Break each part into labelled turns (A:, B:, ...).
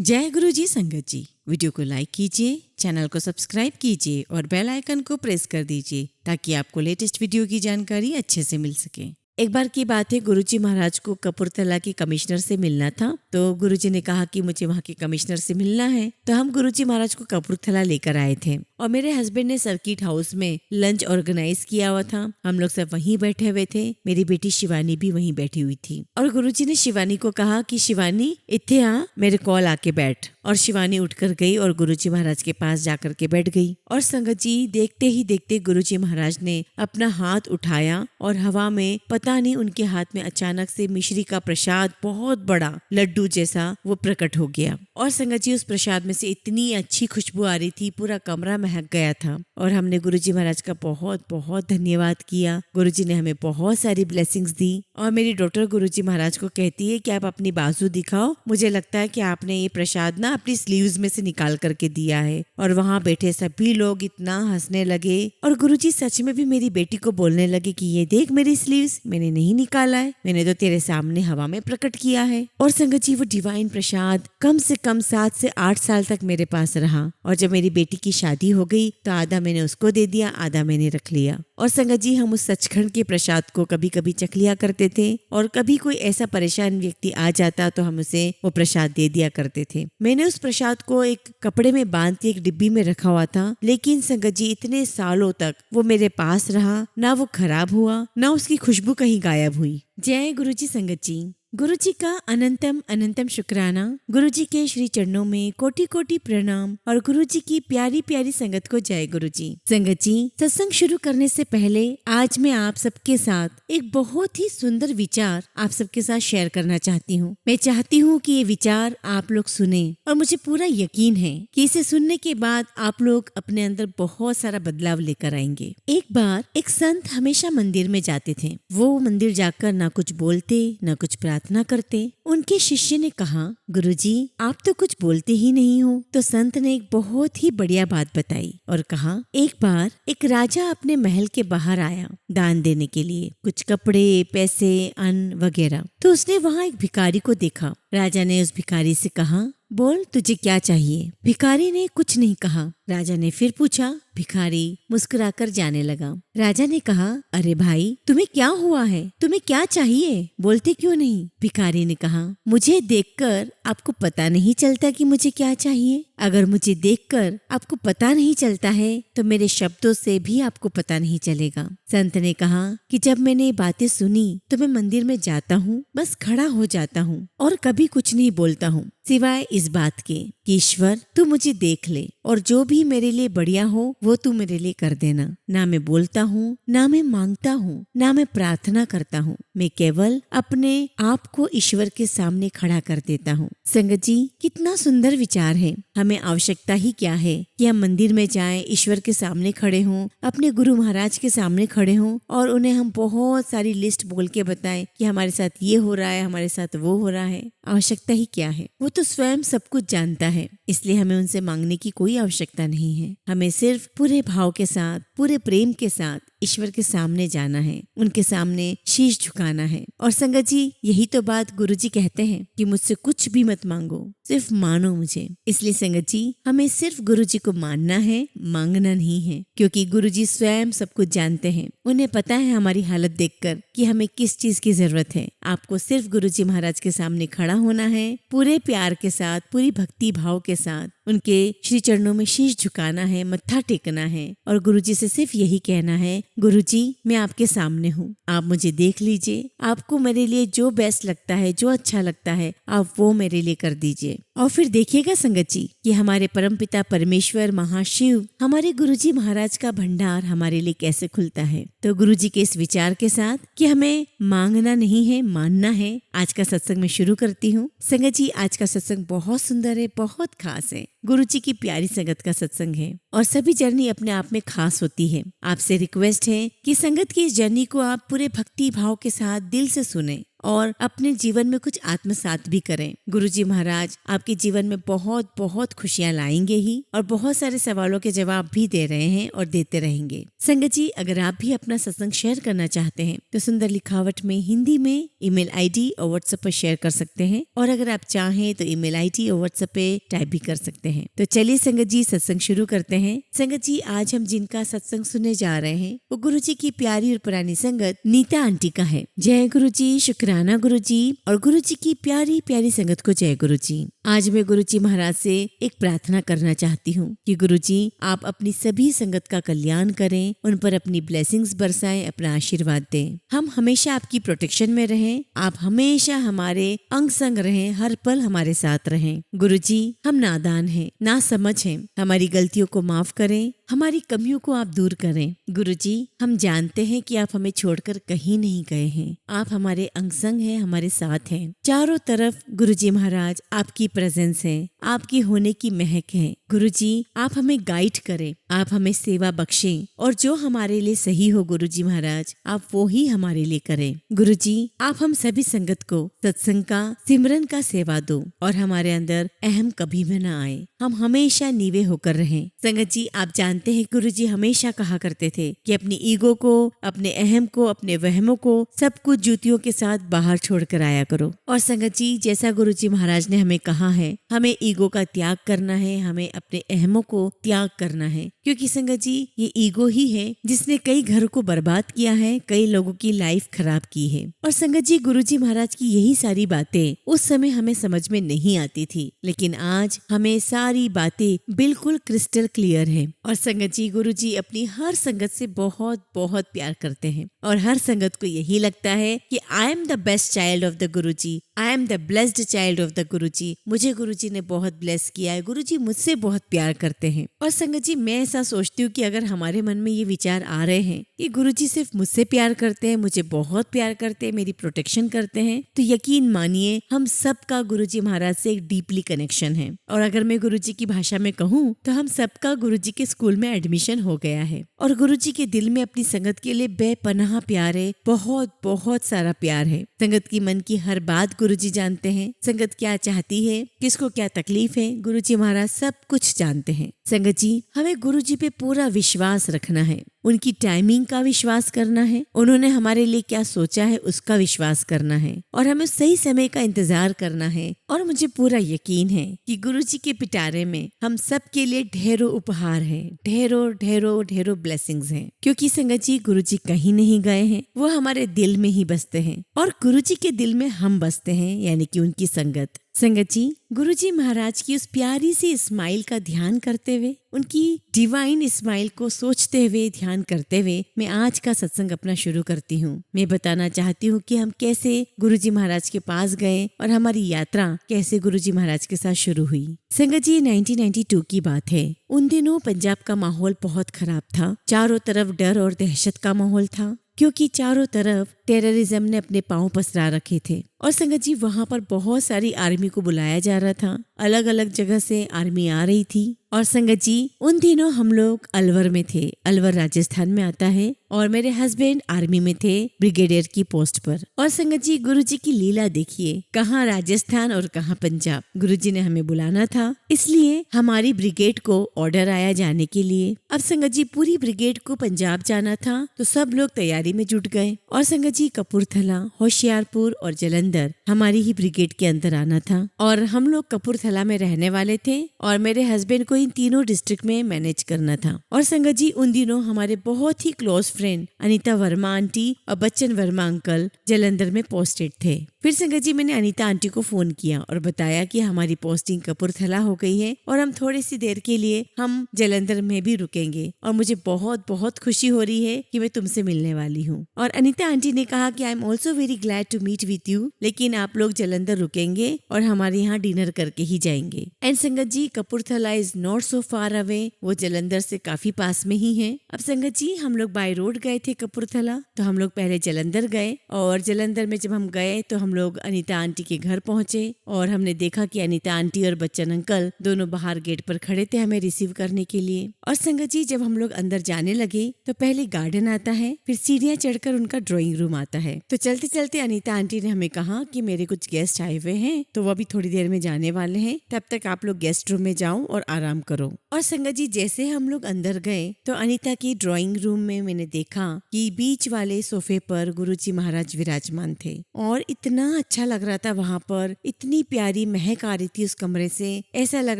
A: जय गुरु जी संगत जी। वीडियो को लाइक कीजिए, चैनल को सब्सक्राइब कीजिए और बेल आइकन को प्रेस कर दीजिए ताकि आपको लेटेस्ट वीडियो की जानकारी अच्छे से मिल सके। एक बार की बात है, गुरुजी महाराज को कपूरथला के कमिश्नर से मिलना था। तो गुरुजी ने कहा कि मुझे वहाँ के कमिश्नर से मिलना है। तो हम गुरुजी महाराज को कपूरथला लेकर आए थे और मेरे हस्बैंड ने सर्किट हाउस में लंच ऑर्गेनाइज किया हुआ था। हम लोग सब वहीं बैठे हुए थे। मेरी बेटी शिवानी भी वहीं बैठी हुई थी और गुरुजी ने शिवानी को कहा कि शिवानी इत्थे आ, मेरे कॉल आके बैठ। और शिवानी उठकर गई और गुरुजी महाराज के पास जाकर के बैठ गई। और संगत जी, देखते ही देखते गुरुजी महाराज ने अपना हाथ उठाया और हवा में पता नहीं उनके हाथ में अचानक से मिश्री का प्रसाद, बहुत बड़ा लड्डू जैसा, वो प्रकट हो गया। और संगत जी, उस प्रसाद में से इतनी अच्छी खुशबू आ रही थी, पूरा कमरा महक गया था। और हमने गुरुजी महाराज का बहुत बहुत धन्यवाद किया। गुरुजी ने हमें बहुत सारी ब्लेसिंग्स दी। और मेरी डॉटर गुरुजी महाराज को कहती है कि आप अपनी बाजू दिखाओ, मुझे लगता है कि आपने ये प्रसाद ना अपनी स्लीव्स में से निकाल करके दिया है। और वहाँ बैठे सभी लोग इतना हंसने लगे और गुरुजी सच में भी मेरी बेटी को बोलने लगे कि ये देख मेरी स्लीव्स, मैंने नहीं निकाला है, मैंने तो तेरे सामने हवा में प्रकट किया है। और संगत जी, वो डिवाइन प्रसाद कम से कम 7 से 8 साल तक मेरे पास रहा। और जब मेरी बेटी की शादी हो गई तो आधा मैंने उसको दे दिया, आधा मैंने रख लिया। और संगत जी, हम उस सचखंड के प्रसाद को कभी कभी चख लिया करते थे और कभी कोई ऐसा परेशान व्यक्ति आ जाता तो हम उसे वो प्रसाद दे दिया करते थे। मैंने उस प्रसाद को एक कपड़े में बांध के एक डिब्बी में रखा हुआ था, लेकिन संगत जी इतने सालों तक वो मेरे पास रहा, ना वो खराब हुआ, ना उसकी खुशबू कहीं गायब हुई। जय गुरु जी संगत जी। गुरु जी का अनंतम अनंतम शुक्राना। गुरु जी के श्री चरणों में कोटि कोटि प्रणाम और गुरु जी की प्यारी प्यारी संगत को जय गुरु जी। संगत जी, सत्संग शुरू करने से पहले आज मैं आप सबके साथ एक बहुत ही सुंदर विचार आप सबके साथ शेयर करना चाहती हूँ। मैं चाहती हूँ कि ये विचार आप लोग सुने और मुझे पूरा यकीन है कि इसे सुनने के बाद आप लोग अपने अंदर बहुत सारा बदलाव लेकर आएंगे। एक बार एक संत हमेशा मंदिर में जाते थे। वो मंदिर जाकर ना कुछ बोलते, ना कुछ प्रार्थना करते। उनके शिष्य ने कहा, गुरुजी आप तो कुछ बोलते ही नहीं हो। तो संत ने एक बहुत ही बढ़िया बात बताई और कहा, एक बार एक राजा अपने महल के बाहर आया दान देने के लिए, कुछ कपड़े, पैसे, अन्न वगैरह। तो उसने वहाँ एक भिखारी को देखा। राजा ने उस भिखारी से कहा, बोल तुझे क्या चाहिए। भिखारी ने कुछ नहीं कहा। राजा ने फिर पूछा। भिखारी मुस्कुराकर जाने लगा। राजा ने कहा, अरे भाई तुम्हें क्या हुआ है, तुम्हें क्या चाहिए, बोलते क्यों नहीं। भिखारी ने कहा, मुझे देखकर आपको पता नहीं चलता कि मुझे क्या चाहिए। अगर मुझे देखकर आपको पता नहीं चलता है तो मेरे शब्दों से भी आपको पता नहीं चलेगा। संत ने कहा कि जब मैंने ये बातें सुनी तो मैं मंदिर में जाता हूँ, बस खड़ा हो जाता हूँ और कभी कुछ नहीं बोलता हूँ, सिवाय इस बात के कि ईश्वर तू मुझे देख ले और जो भी मेरे लिए बढ़िया हो वो तू मेरे लिए कर देना। ना मैं बोलता हूँ, ना मैं मांगता हूँ, ना मैं प्रार्थना करता हूँ, मैं केवल अपने आप को ईश्वर के सामने खड़ा कर देता हूँ। संगत जी, कितना सुंदर विचार है। हमें आवश्यकता ही क्या है कि हम मंदिर में जाएं, ईश्वर के सामने खड़े हों, अपने गुरु महाराज के सामने खड़े हों और उन्हें हम बहुत सारी लिस्ट बोल के बताएं कि हमारे साथ ये हो रहा है, हमारे साथ वो हो रहा है। आवश्यकता ही क्या है, वो तो स्वयं सब कुछ जानता है, इसलिए हमें उनसे मांगने की कोई आवश्यकता नहीं है। हमें सिर्फ पूरे भाव के साथ, पूरे प्रेम के साथ ईश्वर के सामने जाना है, उनके सामने शीश झुकाना है। और संगत जी, यही तो बात गुरुजी कहते हैं कि मुझसे कुछ भी मत मांगो, सिर्फ मानो मुझे। इसलिए संगत जी, हमें सिर्फ गुरुजी को मानना है, मांगना नहीं है, क्योंकि गुरुजी स्वयं सब कुछ जानते हैं। उन्हें पता है हमारी हालत देखकर कि हमें किस चीज की जरूरत है। आपको सिर्फ गुरुजी महाराज के सामने खड़ा होना है, पूरे प्यार के साथ, पूरी भक्ति भाव के साथ उनके श्री चरणों में शीश झुकाना है, मत्था टेकना है और गुरुजी से सिर्फ यही कहना है, गुरुजी मैं आपके सामने हूँ, आप मुझे देख लीजिए, आपको मेरे लिए जो बेस्ट लगता है, जो अच्छा लगता है, आप वो मेरे लिए कर दीजिए। और फिर देखिएगा संगत जी कि हमारे परमपिता परमेश्वर महाशिव, हमारे गुरुजी महाराज का भंडार हमारे लिए कैसे खुलता है। तो गुरुजी के इस विचार के साथ कि हमें मांगना नहीं है, मानना है, आज का सत्संग में शुरू करती हूँ। संगत जी, आज का सत्संग बहुत सुंदर है, बहुत खास है। गुरुजी की प्यारी संगत का सत्संग है और सभी जर्नी अपने आप में खास होती है। आपसे रिक्वेस्ट है कि संगत की इस जर्नी को आप पूरे भक्ति भाव के साथ दिल से सुने और अपने जीवन में कुछ आत्मसात भी करें। गुरुजी महाराज आपके जीवन में बहुत बहुत खुशियाँ लाएंगे ही और बहुत सारे सवालों के जवाब भी दे रहे हैं और देते रहेंगे। संगत जी, अगर आप भी अपना सत्संग शेयर करना चाहते हैं तो सुंदर लिखावट में हिंदी में ईमेल आईडी और व्हाट्सएप पर शेयर कर सकते हैं, और अगर आप चाहें तो ईमेल आईडी और व्हाट्सएप पे टाइप भी कर सकते हैं। तो चलिए संगत जी सत्संग शुरू करते हैं। संगत जी, आज हम जिनका सत्संग सुनने जा रहे हैं वो गुरुजी की प्यारी और पुरानी संगत नीता आंटी का है। जय गुरुजी, शुक्राना गुरुजी, और गुरुजी की प्यारी प्यारी संगत को जय गुरुजी। आज मैं गुरुजी महाराज से एक प्रार्थना करना चाहती हूँ कि गुरुजी आप अपनी सभी संगत का कल्याण करें, उन पर अपनी ब्लेसिंग्स बरसाएं, अपना आशीर्वाद दें। हम हमेशा आपकी प्रोटेक्शन में रहें, आप हमेशा हमारे अंग संग रहें, हर पल हमारे साथ रहें। गुरुजी, हम नादान हैं, ना समझ हैं, हमारी गलतियों को माफ करें, हमारी कमियों को आप दूर करें। गुरुजी, हम जानते हैं कि आप हमें छोड़कर कहीं नहीं गए हैं, आप हमारे अंग संग हैं, हमारे साथ हैं। चारों तरफ गुरुजी महाराज आपकी प्रेजेंस है, आपकी होने की महक है। गुरुजी, आप हमें गाइड करें, आप हमें सेवा बख्शें, और जो हमारे लिए सही हो गुरुजी महाराज आप वो ही हमारे लिए करें। गुरुजी, आप हम सभी संगत को सत्संग का, सिमरन का सेवा दो, और हमारे अंदर अहम कभी भी न आए, हम हमेशा नीवे होकर रहें। संगत जी, आप जानते हैं गुरुजी हमेशा कहा करते थे कि अपनी ईगो को, अपने अहम को, अपने वहमों को सब कुछ जूतियों के साथ बाहर छोड़कर आया करो। और संगत जी, जैसा गुरुजी महाराज ने हमें कहा है, हमें ईगो का त्याग करना है, हमें अपने अहमों को त्याग करना है, क्योंकि संगत जी ये ईगो ही है जिसने कई घरों को बर्बाद किया है, कई लोगों की लाइफ खराब की है। और संगत जी, गुरुजी महाराज की यही सारी बातें उस समय हमें समझ में नहीं आती थी, लेकिन आज हमें सारी बातें बिल्कुल क्रिस्टल क्लियर है। और संगत जी, गुरुजी अपनी हर संगत से बहुत बहुत प्यार करते हैं, और हर संगत को यही लगता है कि I am the best child of the Guruji, I am the blessed child of the Guruji. मुझे गुरुजी ने बहुत ब्लेस किया है, गुरुजी मुझसे बहुत प्यार करते हैं। और संगत जी, मैं ऐसा सोचती हूँ कि अगर हमारे मन में ये विचार आ रहे हैं कि गुरुजी सिर्फ मुझसे प्यार करते हैं, मुझे बहुत प्यार करते हैं, मेरी प्रोटेक्शन करते हैं, तो यकीन मानिए हम सबका गुरुजी महाराज से एक डीपली कनेक्शन है। और अगर मैं गुरुजी की भाषा में कहूँ तो हम सबका गुरुजी के स्कूल में एडमिशन हो गया है, और गुरुजी के दिल में अपनी संगत के लिए बेपनाह प्यार है, बहुत बहुत सारा प्यार है। संगत की मन की हर बात गुरुजी जानते हैं, संगत क्या चाहती है, किसको क्या तकलीफ है, गुरुजी महाराज सब कुछ जानते हैं। संगत जी, हमें गुरुजी पे पूरा विश्वास रखना है, उनकी टाइमिंग का विश्वास करना है, उन्होंने हमारे लिए क्या सोचा है उसका विश्वास करना है, और हमें सही समय का इंतजार करना है। और मुझे पूरा यकीन है कि गुरुजी के पिटारे में हम सब के लिए ढेरों उपहार हैं, ढेरों ढेरों ढेरों ब्लेसिंग्स हैं, क्योंकि संगत जी गुरुजी कहीं नहीं गए हैं, वो हमारे दिल में ही बसते हैं, और गुरुजी के दिल में हम बसते हैं, यानी कि उनकी संगत। संगत जी, गुरुजी महाराज की उस प्यारी सी स्माइल का ध्यान करते हुए, उनकी डिवाइन स्माइल को सोचते हुए, ध्यान करते हुए मैं आज का सत्संग अपना शुरू करती हूँ। मैं बताना चाहती हूँ कि हम कैसे गुरुजी महाराज के पास गए और हमारी यात्रा कैसे गुरुजी महाराज के साथ शुरू हुई। संगत जी, 1992 की बात है। उन दिनों पंजाब का माहौल बहुत खराब था, चारों तरफ डर और दहशत का माहौल था, क्योंकि चारों तरफ टेररिज्म ने अपने पांव पसरा रखे थे। और संगत जी, वहाँ पर बहुत सारी आर्मी को बुलाया जा रहा था, अलग अलग जगह से आर्मी आ रही थी। और संगत जी, उन दिनों हम लोग अलवर में थे, अलवर राजस्थान में आता है, और मेरे हस्बैंड आर्मी में थे, ब्रिगेडियर की पोस्ट पर। और संगत जी, गुरुजी की लीला देखिए, कहाँ राजस्थान और कहाँ पंजाब। गुरुजी ने हमें बुलाना था, इसलिए हमारी ब्रिगेड को ऑर्डर आया जाने के लिए। अब संगत जी, पूरी ब्रिगेड को पंजाब जाना था, तो सब लोग तैयारी में जुट गए। और संगत जी, कपूरथला, होशियारपुर और जलंधर हमारी ही ब्रिगेड के अंदर आना था, और हम लोग कपूरथला में रहने वाले थे, और मेरे हस्बैंड को इन तीनों डिस्ट्रिक्ट में मैनेज करना था। और संगत जी, उन दिनों हमारे बहुत ही close friend Anita Verma aunty और बच्चन वर्मा अंकल जलंधर में पोस्टेड थे। फिर संगत जी, मैंने अनीता आंटी को फोन किया और बताया कि हमारी पोस्टिंग कपूरथला हो गई है, और हम थोड़ी सी देर के लिए हम जलंधर में भी रुकेंगे, और मुझे बहुत बहुत खुशी हो रही है कि मैं तुमसे मिलने वाली हूँ। और अनीता आंटी ने कहा कि I am also very glad to meet with you, लेकिन आप लोग जलंधर रुकेंगे और हमारे यहाँ डिनर करके ही जाएंगे। And Sangat ji, Kapurthala is not so far away, वो जलंधर से काफी पास में ही है। अब संगत जी, हम लोग बाय रोड गए थे कपूरथला, तो हम लोग पहले जलंधर गए, और जलंधर में जब हम गए तो हम हम लोग अनीता आंटी के घर पहुंचे और हमने देखा कि अनीता आंटी और बच्चन अंकल दोनों बाहर गेट पर खड़े थे हमें रिसीव करने के लिए। और संगत जी, जब हम लोग अंदर जाने लगे तो पहले गार्डन आता है, फिर सीढ़ियाँ चढ़कर उनका ड्राइंग रूम आता है। तो चलते चलते अनीता आंटी ने हमें कहा कि मेरे कुछ गेस्ट आए हुए हैं तो वो भी थोड़ी देर में जाने वाले हैं, तब तक आप लोग गेस्ट रूम में जाओ और आराम करो। और संगत जी, जैसे हम लोग अंदर गए तो अनीता की ड्राइंग रूम में मैंने देखा कि बीच वाले सोफे पर गुरुजी महाराज विराजमान थे और इतना अच्छा लग रहा था वहाँ पर, इतनी प्यारी महक आ रही थी उस कमरे से। ऐसा लग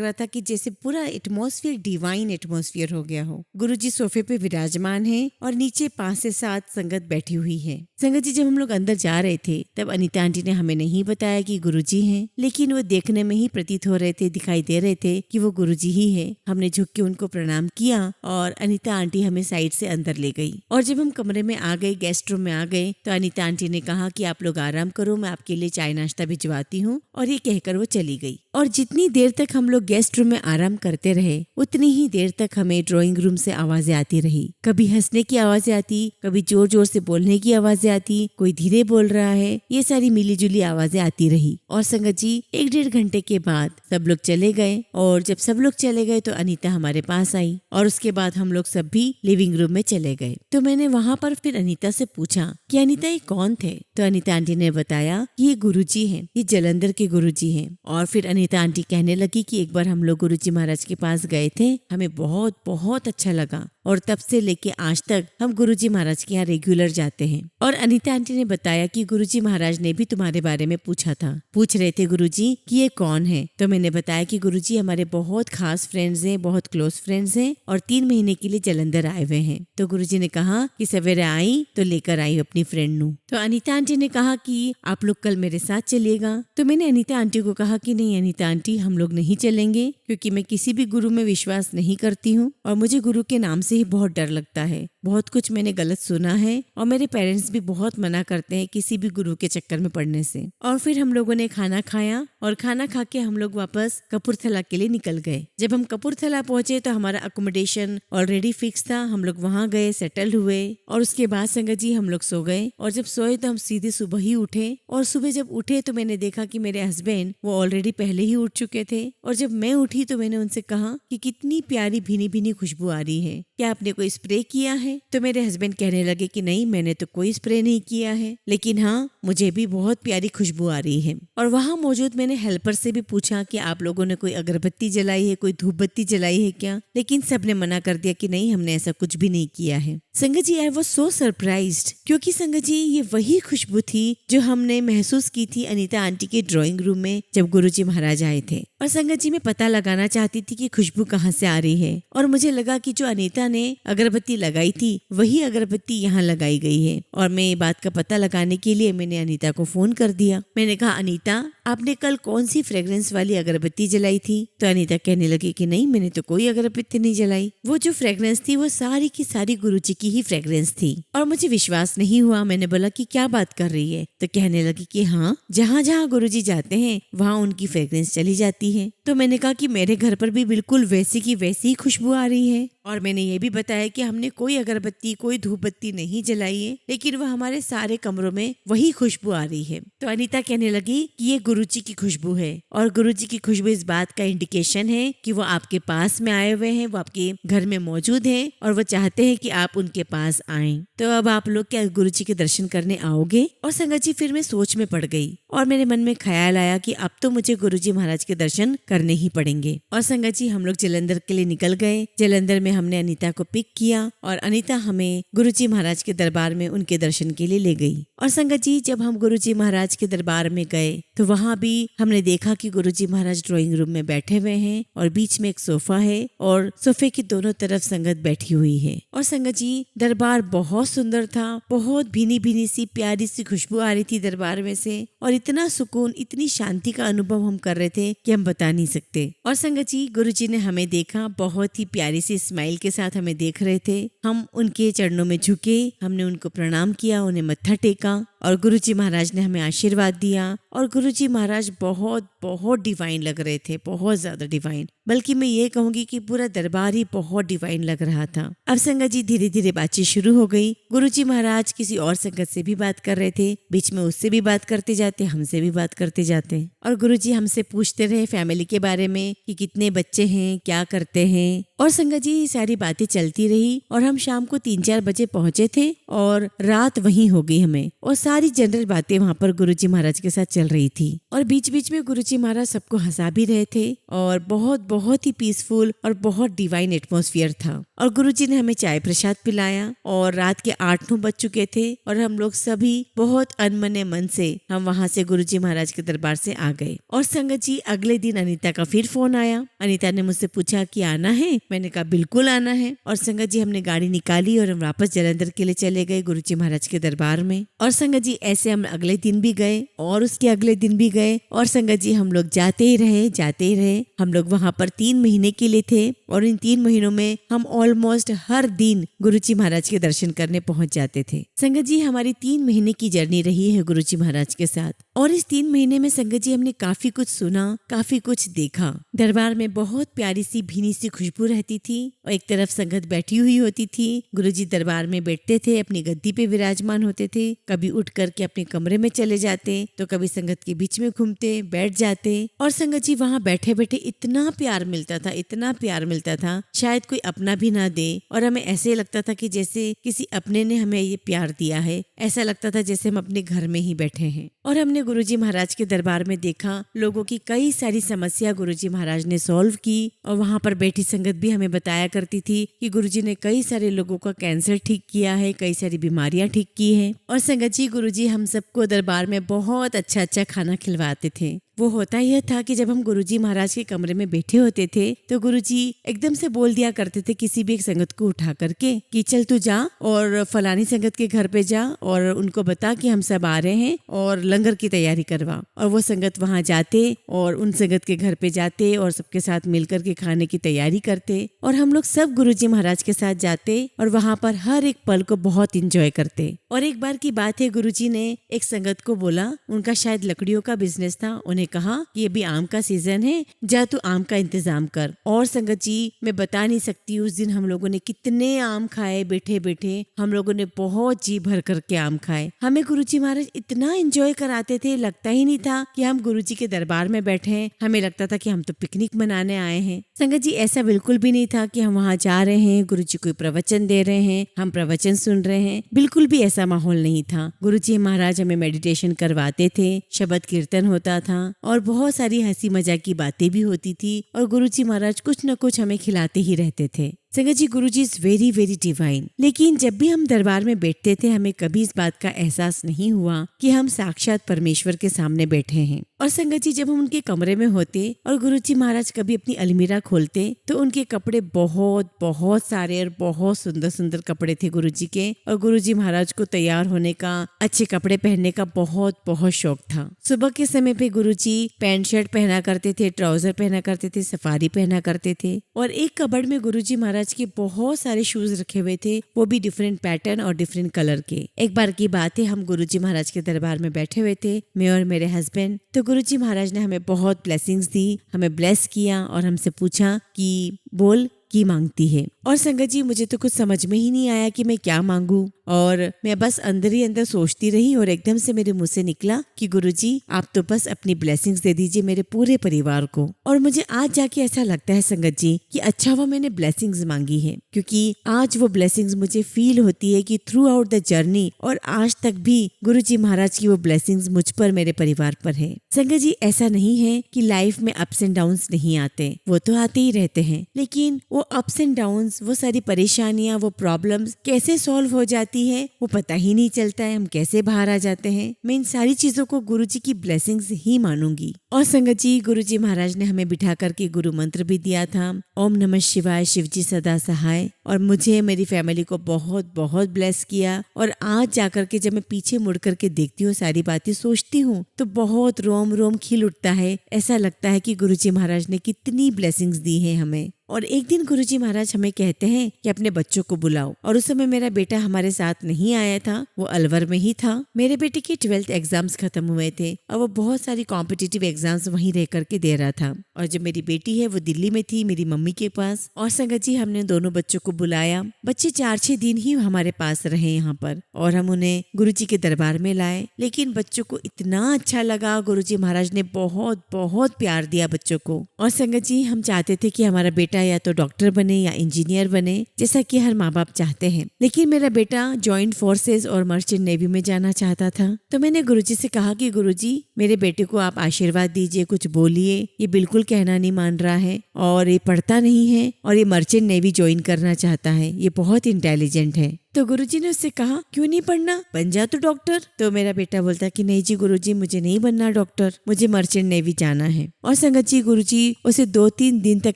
A: रहा था कि जैसे पूरा एटमॉस्फेयर डिवाइन एटमॉस्फेयर हो गया हो। गुरुजी सोफे पे विराजमान है और नीचे 5 से 7 संगत बैठी हुई है। संगत जी, जब हम लोग अंदर जा रहे थे तब अनीता आंटी ने हमें नहीं बताया कि गुरुजी हैं, लेकिन वो देखने में ही प्रतीत हो रहे थे, दिखाई दे रहे थे कि वो गुरुजी ही है। हमने झुक के उनको प्रणाम किया और अनीता आंटी हमें साइड से अंदर ले गई। और जब हम कमरे में आ गए, गेस्ट रूम में आ गए, तो अनीता आंटी ने कहा कि आप लोग आराम करो, मैं आपके लिए चाय नाश्ता भिजवाती हूँ, और ये कहकर वो चली गई। और जितनी देर तक हम लोग गेस्ट रूम में आराम करते रहे उतनी ही देर तक हमें ड्राइंग रूम से आवाजें आती रही। कभी हंसने की आवाजें आती, कभी जोर जोर से बोलने की आवाजें आती, कोई धीरे बोल रहा है, ये सारी मिली जुली आवाजें आती रही। और संगत जी, 1-1.5 घंटे के बाद सब लोग चले गए और जब सब लोग चले गए तो अनीता हमारे पास आई और उसके बाद हम लोग सब भी लिविंग रूम में चले गए। तो मैंने वहाँ पर फिर अनीता से पूछा कि अनीता ये कौन थे? तो अनीता आंटी ने बताया कि ये गुरुजी हैं, ये जलंधर के गुरुजी हैं। और फिर अनीता आंटी कहने लगी कि एक बार हम लोग गुरुजी महाराज के पास गए थे, हमें बहुत बहुत अच्छा लगा और तब से लेके आज तक हम गुरुजी महाराज के यहाँ रेगुलर जाते हैं। और अनीता आंटी ने बताया कि गुरुजी महाराज ने भी तुम्हारे बारे में पूछा था, पूछ रहे थे गुरुजी कि ये कौन है। तो मैंने बताया कि गुरुजी हमारे बहुत खास फ्रेंड्स हैं, बहुत क्लोज फ्रेंड्स हैं और 3 महीने के लिए जलंधर आए हुए हैं। तो गुरुजी ने कहा कि सवेरे आई तो लेकर आई अपनी फ्रेंड नू। तो अनीता आंटी ने कहा कि आप लोग कल मेरे साथ चलिएगा। तो मैंने अनीता आंटी को कहा कि नहीं अनीता आंटी, हम लोग नहीं चलेंगे, क्योंकि मैं किसी भी गुरु में विश्वास नहीं करती हूँ और मुझे गुरु के नाम से ही बहुत डर लगता है। बहुत कुछ मैंने गलत सुना है और मेरे पेरेंट्स भी बहुत मना करते हैं किसी भी गुरु के चक्कर में पड़ने से। और फिर हम लोगों ने खाना खाया और खाना खा के हम लोग वापस कपूरथला के लिए निकल गए। जब हम कपूरथला पहुंचे तो हमारा अकोमोडेशन ऑलरेडी फिक्स था, हम लोग वहाँ गए, सेटल हुए और उसके बाद संगत जी हम लोग सो गए। और जब सोए तो हम सीधे सुबह ही उठे और सुबह जब उठे तो मैंने देखा कि मेरे हस्बैंड वो ऑलरेडी पहले ही उठ चुके थे। और जब मैं उठी तो मैंने उनसे कहा कि कितनी प्यारी भीनी भीनी खुशबू आ रही है, क्या आपने कोई स्प्रे किया है? तो मेरे हस्बैंड कहने लगे कि नहीं, मैंने तो कोई स्प्रे नहीं किया है, लेकिन हाँ मुझे भी बहुत प्यारी खुशबू आ रही है। और वहाँ मौजूद मैंने हेल्पर से भी पूछा कि आप लोगों ने कोई अगरबत्ती जलाई है, कोई धूप बत्ती जलाई है क्या? लेकिन सबने मना कर दिया कि नहीं, हमने ऐसा कुछ भी नहीं किया है। संगत जी, आई वाज सो सरप्राइज्ड, क्योंकि संगत जी ये वही खुशबू थी जो हमने महसूस की थी अनीता आंटी के ड्राइंग रूम में जब गुरुजी महाराज आए थे। और संगत जी, मैं पता लगाना चाहती थी कि खुशबू कहाँ से आ रही है और मुझे लगा कि जो अनीता ने अगरबत्ती लगाई थी वही अगरबत्ती यहाँ लगाई गई है। और मैं ये बात का पता लगाने के लिए मैंने अनीता को फोन कर दिया। मैंने कहा अनीता, आपने कल कौन सी फ्रेग्रेंस वाली अगरबत्ती जलाई थी? तो अनीता कहने लगी कि नहीं, मैंने तो कोई अगरबत्ती नहीं जलाई। वो जो फ्रेग्रेंस थी वो सारी की सारी गुरुजी की ही फ्रेग्रेंस थी। और मुझे विश्वास नहीं हुआ। मैंने बोला कि क्या बात कर रही है? तो कहने लगी कि हाँ, जहाँ जहाँ गुरुजी जाते हैं वहाँ उनकी फ्रेग्रेंस चली जाती है। तो मैंने कहा कि मेरे घर पर भी बिल्कुल वैसी की वैसी ही खुशबू आ रही है। और मैंने ये भी बताया कि हमने कोई अगरबत्ती, कोई धूप बत्ती नहीं जलाई है, लेकिन वह हमारे सारे कमरों में वही खुशबू आ रही है। तो अनीता कहने लगी कि ये गुरुजी की खुशबू है और गुरुजी की खुशबू इस बात का इंडिकेशन है कि वो आपके पास में आए हुए हैं, वो आपके घर में मौजूद हैं और वो चाहते हैं कि आप उनके पास आएं। तो अब आप लोग क्या गुरुजी के दर्शन करने आओगे? और संगत जी, फिर मैं सोच में पड़ गई और मेरे मन में ख्याल आया कि अब तो मुझे गुरुजी महाराज के दर्शन करने ही पड़ेंगे। और संगत जी, हम लोग जलंधर के लिए निकल गए। जलंधर में हमने अनीता को पिक किया और अनीता हमें गुरुजी महाराज के दरबार में उनके दर्शन के लिए ले गई। और संगत जी, जब हम गुरुजी महाराज के दरबार में गए तो वहाँ भी हमने देखा कि गुरुजी महाराज ड्राइंग रूम में बैठे हुए हैं और बीच में एक सोफा है और सोफे की दोनों तरफ संगत बैठी हुई है। और संगत जी, दरबार बहुत सुंदर था, बहुत भीनी भीनी सी प्यारी सी खुशबू आ रही थी दरबार में से और इतना सुकून, इतनी शांति का अनुभव हम कर रहे थे कि हम बता नहीं सकते। और संगत जी, गुरुजी ने हमें देखा, बहुत ही प्यारी सी स्माइल के साथ हमें देख रहे थे। हम उनके चरणों में झुके, हमने उनको प्रणाम किया, उन्हें मत्था टेका और गुरुजी महाराज ने हमें आशीर्वाद दिया। और गुरुजी महाराज बहुत बहुत डिवाइन लग रहे थे, बहुत ज्यादा डिवाइन। बल्कि मैं ये कहूंगी कि पूरा दरबार ही बहुत डिवाइन लग रहा था। अब संगत जी धीरे धीरे बातचीत शुरू हो गई। गुरुजी महाराज किसी और संगत से भी बात कर रहे थे, बीच में उससे भी बात करते जाते, हमसे भी बात करते जाते। और गुरुजी हमसे पूछते रहे फैमिली के बारे में कि कितने बच्चे हैं, क्या करते हैं। और संगत जी सारी बातें चलती रही और हम शाम को 3-4 बजे पहुंचे थे और रात वहीं हो गई हमें। और सारी जनरल बातें वहाँ पर गुरुजी महाराज के साथ चल रही थी। और बीच बीच में गुरुजी महाराज सबको हंसा भी रहे थे और बहुत बहुत ही पीसफुल और बहुत डिवाइन एटमॉस्फेयर था। और गुरुजी ने हमें चाय प्रसाद पिलाया और रात के 8-9 बज चुके थे और हम लोग सभी बहुत अनमने मन से हम वहाँ से गुरुजी महाराज के दरबार से आ गए। और संगत जी अगले दिन अनीता का फिर फोन आया। अनीता ने मुझसे पूछा कि आना है, मैंने कहा बिल्कुल आना है। और संगत जी हमने गाड़ी निकाली और हम वापस जालंधर के लिए चले गए गुरुजी महाराज के दरबार में। और संगत जी ऐसे हम अगले दिन भी गए और उसके अगले दिन भी गए। और संगत जी हम लोग जाते ही रहे। हम लोग वहाँ पर 3 महीने के लिए थे और इन 3 महीनों में हम ऑलमोस्ट हर दिन गुरुजी महाराज के दर्शन करने पहुंच जाते थे। संगत जी हमारी 3 महीने की जर्नी रही है गुरुजी महाराज के साथ। और इस 3 महीने में संगत जी हमने काफी कुछ सुना, काफी कुछ देखा। दरबार में बहुत प्यारी सी भीनी सी खुशबू रहती थी और एक तरफ संगत बैठी हुई होती थी। गुरुजी दरबार में बैठते थे, अपनी गद्दी पे विराजमान होते थे। कभी उठ करके अपने कमरे में चले जाते तो कभी संगत के बीच में घूमते, बैठ जाते। और संगत जी वहाँ बैठे बैठे इतना प्यार मिलता था, इतना प्यार मिलता था, शायद कोई अपना भी ना दे। और हमें ऐसे लगता था कि जैसे किसी अपने ने हमें ये प्यार दिया है। ऐसा लगता था जैसे हम अपने घर में ही बैठे हैं। और हमने गुरुजी महाराज के दरबार में देखा लोगों की कई सारी समस्या गुरुजी महाराज ने सॉल्व की। और वहाँ पर बैठी संगत भी हमें बताया करती थी कि गुरुजी ने कई सारे लोगों का कैंसर ठीक किया है, कई सारी बीमारियां ठीक की है। और संगत जी गुरुजी हम सबको दरबार में बहुत अच्छा अच्छा खाना खिलवाते थे। वो होता यह था कि जब हम गुरुजी महाराज के कमरे में बैठे होते थे तो गुरुजी एकदम से बोल दिया करते थे किसी भी एक संगत को उठा करके कि चल तू जा और फलानी संगत के घर पे जा और उनको बता कि हम सब आ रहे हैं और लंगर की तैयारी करवा। और वो संगत वहाँ जाते और उन संगत के घर पे जाते और सबके साथ मिलकर के खाने की तैयारी करते। और हम लोग सब गुरुजी महाराज के साथ जाते और वहाँ पर हर एक पल को बहुत इंजॉय करते। और एक बार की बात है गुरुजी ने एक संगत को बोला, उनका शायद लकड़ियों का बिजनेस था, उन्हें कहा कि अभी आम का सीजन है, जा तू आम का इंतजाम कर। और संगत जी मैं बता नहीं सकती उस दिन हम लोगों ने कितने आम खाए, बैठे बैठे हम लोगों ने बहुत जी भर करके आम खाए। हमें गुरुजी महाराज इतना एंजॉय कराते थे, लगता ही नहीं था कि हम गुरुजी के दरबार में बैठे हैं। हमें लगता था कि हम तो पिकनिक मनाने आए हैं। संगत जी ऐसा बिल्कुल भी नहीं था कि हम वहाँ जा रहे हैं, गुरुजी कोई प्रवचन दे रहे हैं, हम प्रवचन सुन रहे हैं, बिल्कुल भी ऐसा माहौल नहीं था। गुरुजी महाराज हमें मेडिटेशन करवाते थे, शब्द कीर्तन होता था और बहुत सारी हंसी मजाक की बातें भी होती थी। और गुरुजी महाराज कुछ न कुछ हमें खिलाते ही रहते थे। संगत जी गुरुजी इज वेरी वेरी डिवाइन। लेकिन जब भी हम दरबार में बैठते थे हमें कभी इस बात का एहसास नहीं हुआ कि हम साक्षात परमेश्वर के सामने बैठे हैं। और संगत जी जब हम उनके कमरे में होते और गुरुजी महाराज कभी अपनी अलमीरा खोलते तो उनके कपड़े बहुत बहुत सारे और बहुत सुंदर सुंदर कपड़े थे गुरुजी के। और गुरुजी महाराज को तैयार होने का, अच्छे कपड़े पहनने का बहुत बहुत शौक था। सुबह के समय पे गुरुजी पैंट शर्ट पहना करते थे, ट्राउजर पहना करते थे, सफारी पहना करते थे। और एक कबर्ड में गुरुजी महाराज के बहुत सारे शूज रखे हुए थे, वो भी डिफरेंट पैटर्न और डिफरेंट कलर के। एक बार की बात है हम गुरुजी महाराज के दरबार में बैठे हुए थे, मैं और मेरे हस्बैंड। तो गुरुजी महाराज ने हमें बहुत ब्लेसिंग्स दी, हमें ब्लेस किया और हमसे पूछा कि बोल की मांगती है। और संगत जी मुझे तो कुछ समझ में ही नहीं आया कि मैं क्या मांगू। और मैं बस अंदर ही अंदर सोचती रही और एकदम से मेरे मुंह से निकला कि गुरुजी आप तो बस अपनी ब्लेसिंग्स दे दीजिए मेरे पूरे परिवार को। और मुझे आज जाके ऐसा लगता है संगत जी कि अच्छा हुआ मैंने ब्लेसिंग्स मांगी है, क्योंकि आज वो ब्लेसिंग्स मुझे फील होती है कि थ्रू आउट द जर्नी और आज तक भी गुरुजी महाराज की वो ब्लेसिंग्स मुझ पर, मेरे परिवार पर है। संगत जी ऐसा नहीं है कि लाइफ में अप्स एंड डाउन्स नहीं आते, वो तो आते ही रहते हैं, लेकिन वो अप्स एंड डाउन्स, वो सारी परेशानियां, वो प्रॉब्लम्स कैसे सॉल्व हो जाती है वो पता ही नहीं चलता है, हम कैसे बाहर आ जाते हैं। मैं इन सारी चीजों को गुरुजी की ब्लेसिंग्स ही मानूंगी। और संगत जी गुरुजी महाराज ने हमें बिठा करके गुरु मंत्र भी दिया था, ओम नमः शिवाय, शिवजी सदा सहाय। और मुझे, मेरी फैमिली को बहुत बहुत ब्लेस किया। और आज जाकर के जब मैं पीछे मुड़ करके देखती हूँ, सारी बातें सोचती हूँ तो बहुत रोम रोम खिल उठता है। ऐसा लगता है कि गुरुजी महाराज ने कितनी ब्लेसिंग्स दी है हमें। और एक दिन गुरुजी महाराज हमें कहते हैं कि अपने बच्चों को बुलाओ। और उस समय मेरा बेटा हमारे साथ नहीं आया था, वो अलवर में ही था। मेरे बेटे के 12th एग्जाम्स खत्म हुए थे और वो बहुत सारी कॉम्पिटिटिव एग्जाम्स वहीं रह करके दे रहा था। और जो मेरी बेटी है वो दिल्ली में थी मेरी मम्मी के पास। और संगत जी हमने दोनों बच्चों को बुलाया। बच्चे 4-6 दिन ही हमारे पास रहे यहाँ पर और हम उन्हें गुरुजी के दरबार में लाए। लेकिन बच्चों को इतना अच्छा लगा, गुरुजी महाराज ने बहुत बहुत प्यार दिया बच्चों को। और संगत जी हम चाहते थे कि हमारा बेटा या तो डॉक्टर बने या इंजीनियर बने, जैसा कि हर माँ बाप चाहते हैं। लेकिन मेरा बेटा ज्वाइंट फोर्सेस और मर्चेंट नेवी में जाना चाहता था। तो मैंने गुरुजी से कहा कि गुरुजी मेरे बेटे को आप आशीर्वाद दीजिए, कुछ बोलिए, ये बिल्कुल कहना नहीं मान रहा है और ये पढ़ता नहीं है और ये मर्चेंट नेवी ज्वाइन करना चाहता है, ये बहुत इंटेलिजेंट है। तो गुरुजी ने उससे कहा क्यों नहीं पढ़ना, बन जा तो डॉक्टर। तो मेरा बेटा बोलता कि नहीं जी गुरुजी मुझे नहीं बनना डॉक्टर, मुझे मर्चेंट नेवी जाना है। और संगत जी गुरुजी उसे 2-3 दिन तक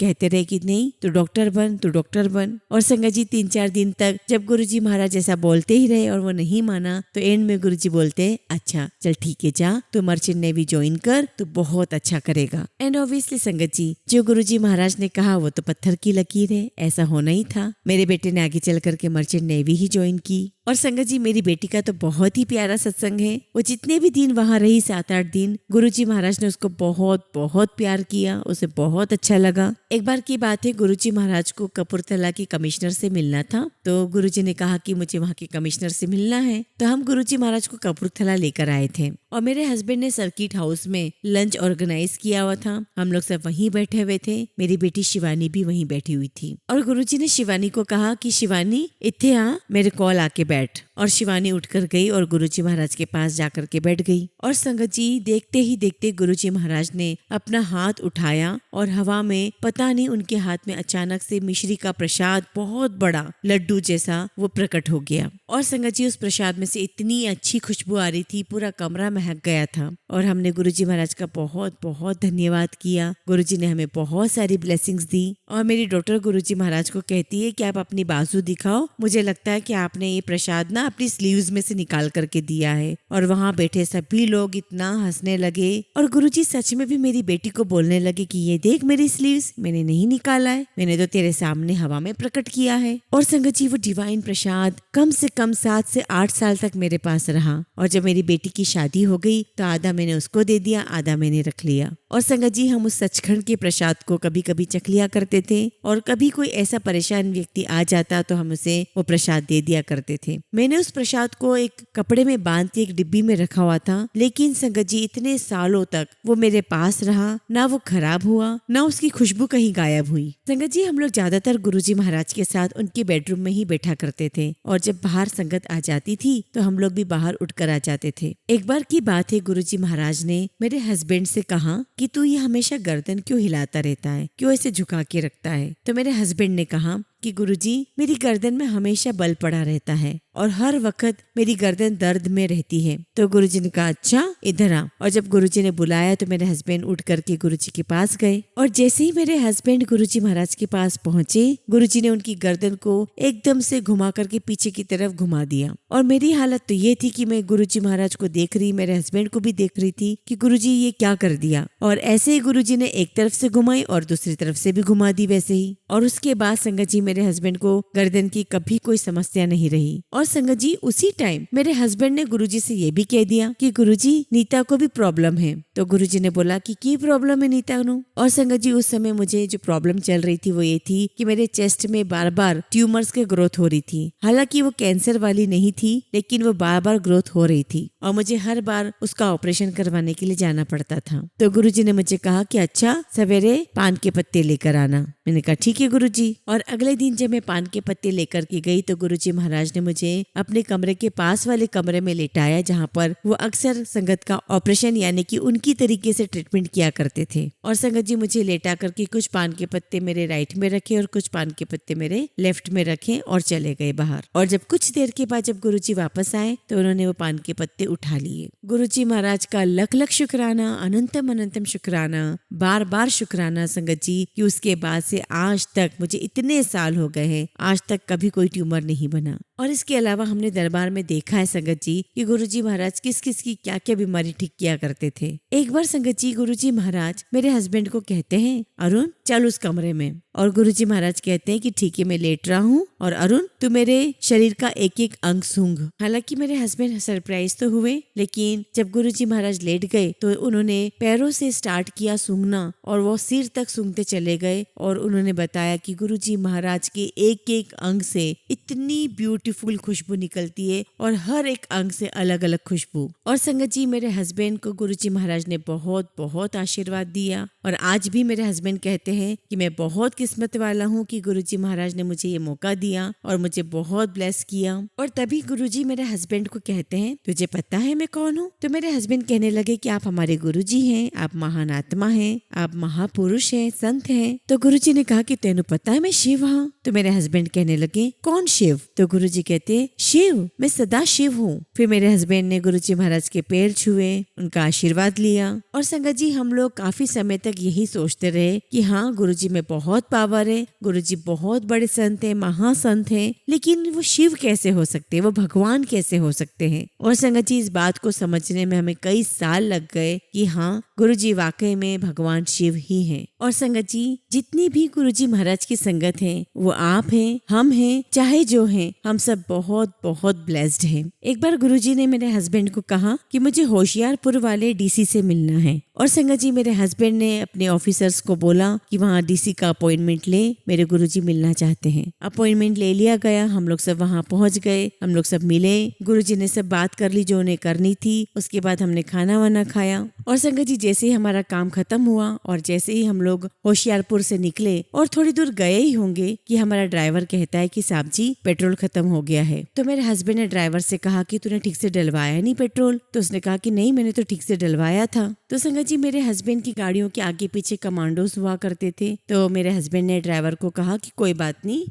A: कहते रहे कि नहीं तू डॉक्टर बन, तू डॉक्टर बन। और संगत जी 3-4 दिन तक जब गुरुजी महाराज ऐसा बोलते ही रहे और वो नहीं माना, तो एंड में गुरुजी बोलते अच्छा चल ठीक है जा तू मर्चेंट नेवी ज्वाइन कर, तू बहुत अच्छा करेगा। एंड ऑब्वियसली संगत जी जो गुरुजी महाराज ने कहा वो तो पत्थर की लकीर है, ऐसा होना ही था। मेरे बेटे ने आगे चल करके मर्चेंट नेवी ही ज्वाइन की। और संगत जी मेरी बेटी का तो बहुत ही प्यारा सत्संग है। वो जितने भी दिन वहाँ रही 7-8 दिन, गुरुजी महाराज ने उसको बहुत बहुत प्यार किया, उसे बहुत अच्छा लगा। एक बार की बात है गुरुजी महाराज को कपूरथला की कमिश्नर से मिलना था। तो गुरुजी ने कहा कि मुझे वहाँ के कमिश्नर से मिलना है। तो हम गुरुजी महाराज को कपूरथला लेकर आए थे और मेरे हस्बैंड ने सर्किट हाउस में लंच ऑर्गेनाइज किया हुआ था। हम लोग सब वहीं बैठे हुए थे, मेरी बेटी शिवानी भी वहीं बैठी हुई थी। और गुरुजी ने शिवानी को कहा कि शिवानी इत्थे आ, मेरे कॉल आके बैठ। और शिवानी उठकर गई और गुरुजी महाराज के पास जाकर के बैठ गई। और संगत जी देखते ही देखते गुरुजी महाराज ने अपना हाथ उठाया और हवा में पता नहीं उनके हाथ में अचानक से मिश्री का प्रसाद बहुत बड़ा लड्डू जैसा वो प्रकट हो गया। और संगत जी उस प्रसाद में से इतनी अच्छी खुशबू आ रही थी, पूरा कमरा महक गया था। और हमने गुरुजी महाराज का बहुत बहुत धन्यवाद किया। गुरुजी ने हमें बहुत सारी ब्लेसिंग्स दी। और मेरी डॉटर गुरुजी महाराज को कहती है कि आप अपनी बाजू दिखाओ, मुझे लगता है कि आपने ये प्रसाद ना अपनी स्लीव्स में से निकाल करके दिया है। और वहाँ बैठे सभी लोग इतना हंसने लगे। और गुरुजी सच में भी मेरी बेटी को बोलने लगे कि ये देख मेरी स्लीव्स, मैंने नहीं निकाला है, मैंने तो तेरे सामने हवा में प्रकट किया है। और संगत जी वो डिवाइन प्रसाद कम से कम 7 से 8 साल तक मेरे पास रहा। और जब मेरी बेटी की शादी हो गई तो आधा मैंने उसको दे दिया, आधा मैंने रख लिया। और संगत जी हम उस सचखंड के प्रसाद को कभी कभी चख लिया करते थे और कभी कोई ऐसा परेशान व्यक्ति आ जाता तो हम उसे वो प्रसाद दे दिया करते थे। मैंने उस प्रसाद को एक कपड़े में बांध के एक डिब्बी में रखा हुआ था। लेकिन संगत जी इतने सालों तक वो मेरे पास रहा, ना वो खराब हुआ, ना उसकी खुशबू कहीं गायब हुई। संगत जी हम लोग ज्यादातर गुरुजी महाराज के साथ उनके बेडरूम में ही बैठा करते थे और जब बाहर संगत आ जाती थी तो हम लोग भी बाहर उठकर आ जाते थे। एक बार की बात है गुरुजी महाराज ने मेरे हस्बैंड से कहा कि तू ये हमेशा गर्दन क्यों हिलाता रहता है, क्यों ऐसे झुका के रखता है। तो मेरे हस्बैंड ने कहा कि गुरुजी मेरी गर्दन में हमेशा बल पड़ा रहता है और हर वक्त मेरी गर्दन दर्द में रहती है। तो गुरुजी ने कहा अच्छा इधर आ। और जब गुरुजी ने बुलाया तो मेरे हस्बैंड उठ करके गुरुजी के पास गए। और जैसे ही मेरे हस्बैंड गुरुजी महाराज के पास पहुंचे, गुरुजी ने उनकी गर्दन को एकदम से घुमा करके पीछे की तरफ घुमा दिया। और मेरी हालत तो ये थी कि मैं गुरुजी महाराज को देख रही, मेरे हस्बैंड को भी देख रही थी कि गुरुजी ये क्या कर दिया। और ऐसे ही गुरुजी ने एक तरफ से घुमाई और दूसरी तरफ से भी घुमा दी वैसे ही। और उसके बाद संगत जी मेरे हस्बैंड को गर्दन की कभी कोई समस्या नहीं रही। और संगत जी उसी टाइम मेरे हस्बैंड ने गुरुजी से ये भी कह दिया कि गुरुजी नीता को भी प्रॉब्लम है। तो गुरुजी ने बोला कि प्रॉब्लम है नीता नु। और संगत जी उस समय मुझे जो प्रॉब्लम चल रही थी वो ये थी कि मेरे चेस्ट में बार बार ट्यूमर्स के ग्रोथ हो रही थी। हालांकि वो कैंसर वाली नहीं थी, लेकिन वो बार बार ग्रोथ हो रही थी और मुझे हर बार उसका ऑपरेशन करवाने के लिए जाना पड़ता था। तो गुरुजी ने मुझे कहा कि अच्छा सवेरे पान के पत्ते लेकर आना। मैंने कहा ठीक है गुरुजी। और अगले दिन जब मैं पान के पत्ते लेकर के गई तो गुरुजी महाराज ने मुझे अपने कमरे के पास वाले कमरे में लेटाया, जहाँ पर वो अक्सर संगत का ऑपरेशन यानी कि उनकी तरीके से ट्रीटमेंट किया करते थे। और संगत जी मुझे लेटा करके कुछ पान के पत्ते मेरे राइट में रखे और कुछ पान के पत्ते मेरे लेफ्ट में रखे और चले गए बाहर। और जब कुछ देर के बाद जब गुरुजी वापस आए तो उन्होंने वो पान के पत्ते उठा लिए। गुरुजी महाराज का लख लख शुक्राना, अनंतम अनंतम शुक्राना, बार बार शुक्राना संगत जी कि उसके बाद से आज तक मुझे इतने साल हो गए हैं, आज तक कभी कोई ट्यूमर नहीं बना। और इसके अलावा हमने दरबार में देखा है संगत जी कि गुरुजी महाराज किस किस की क्या क्या बीमारी ठीक किया करते थे। एक बार संगत जी गुरुजी महाराज मेरे हस्बैंड को कहते हैं, अरुण चल उस कमरे में। और गुरुजी महाराज कहते हैं कि ठीक है मैं लेट रहा हूँ और अरुण तू मेरे शरीर का एक एक अंग सूंघ। हालांकि मेरे हस्बैंड सरप्राइज तो हुए, लेकिन जब गुरुजी महाराज लेट गए तो उन्होंने पैरों से स्टार्ट किया सूंघना और वो सिर तक सूंघते चले गए। और उन्होंने बताया कि गुरुजी महाराज के एक एक अंग से इतनी ब्यूटीफुल खुशबू निकलती है और हर एक अंग से अलग अलग खुशबू। और संगत जी मेरे हस्बैंड को गुरुजी महाराज ने बहुत बहुत आशीर्वाद दिया और आज भी मेरे हस्बैंड कहते हैं कि मैं बहुत किस्मत वाला हूँ कि गुरुजी महाराज ने मुझे ये मौका दिया और मुझे बहुत ब्लेस किया। और तभी गुरुजी मेरे हस्बैंड को कहते हैं, तुझे पता है मैं कौन हूँ? तो मेरे हस्बैंड कहने लगे कि आप हमारे गुरुजी हैं, आप महान आत्मा हैं, आप महापुरुष हैं, संत हैं। तो गुरुजी ने कहा कि तेनू पता है मैं शिव हूँ? तो मेरे हस्बैंड कहने लगे कौन शिव? तो गुरुजी कहते हैं शिव, मैं सदा शिव हूँ। फिर मेरे हस्बैंड ने गुरुजी महाराज के पैर छुए, उनका आशीर्वाद लिया। और संगत जी हम लोग काफी समय तक यही सोचते रहे कि हाँ गुरुजी में बहुत पावर है, गुरुजी बहुत बड़े संत है, महासंत है, लेकिन वो शिव कैसे हो सकते हैं, वो भगवान कैसे हो सकते हैं? और संगत जी इस बात को समझने में हमें कई साल लग गए कि हाँ गुरुजी वाकई में भगवान शिव ही हैं। और संगत जी जितनी भी गुरुजी महाराज की संगत है वो आप हैं, हम हैं, चाहे जो हैं, हम सब बहुत बहुत ब्लेस्ड हैं। एक बार गुरुजी ने मेरे हस्बैंड को कहा कि मुझे होशियारपुर वाले डीसी से मिलना है। और संगत जी मेरे हस्बैंड ने अपने ऑफिसर्स को बोला कि वहाँ डीसी का अपॉइंटमेंट ले, मेरे गुरुजी मिलना चाहते हैं। अपॉइंटमेंट ले लिया गया, हम लोग सब वहाँ पहुँच गए, हम लोग सब मिले, गुरुजी ने सब बात कर ली जो उन्हें करनी थी। उसके बाद हमने खाना वाना खाया। और संगत जी जैसे ही हमारा काम खत्म हुआ और जैसे ही हम लोग होशियारपुर से निकले और थोड़ी दूर गए ही होंगे कि हमारा ड्राइवर कहता है कि साहब जी पेट्रोल खत्म हो गया है। तो मेरे हस्बैंड ने ड्राइवर से कहा कि तूने ठीक से डलवाया नहीं पेट्रोल? तो उसने कहा कि नहीं मैंने तो ठीक से डलवाया था। तो संगत जी मेरे हस्बैंड की गाड़ियों के आगे पीछे कमांडोज हुआ करते थे। तो मेरे हस्बैंड ने ड्राइवर को कहा कि कोई बात नहीं,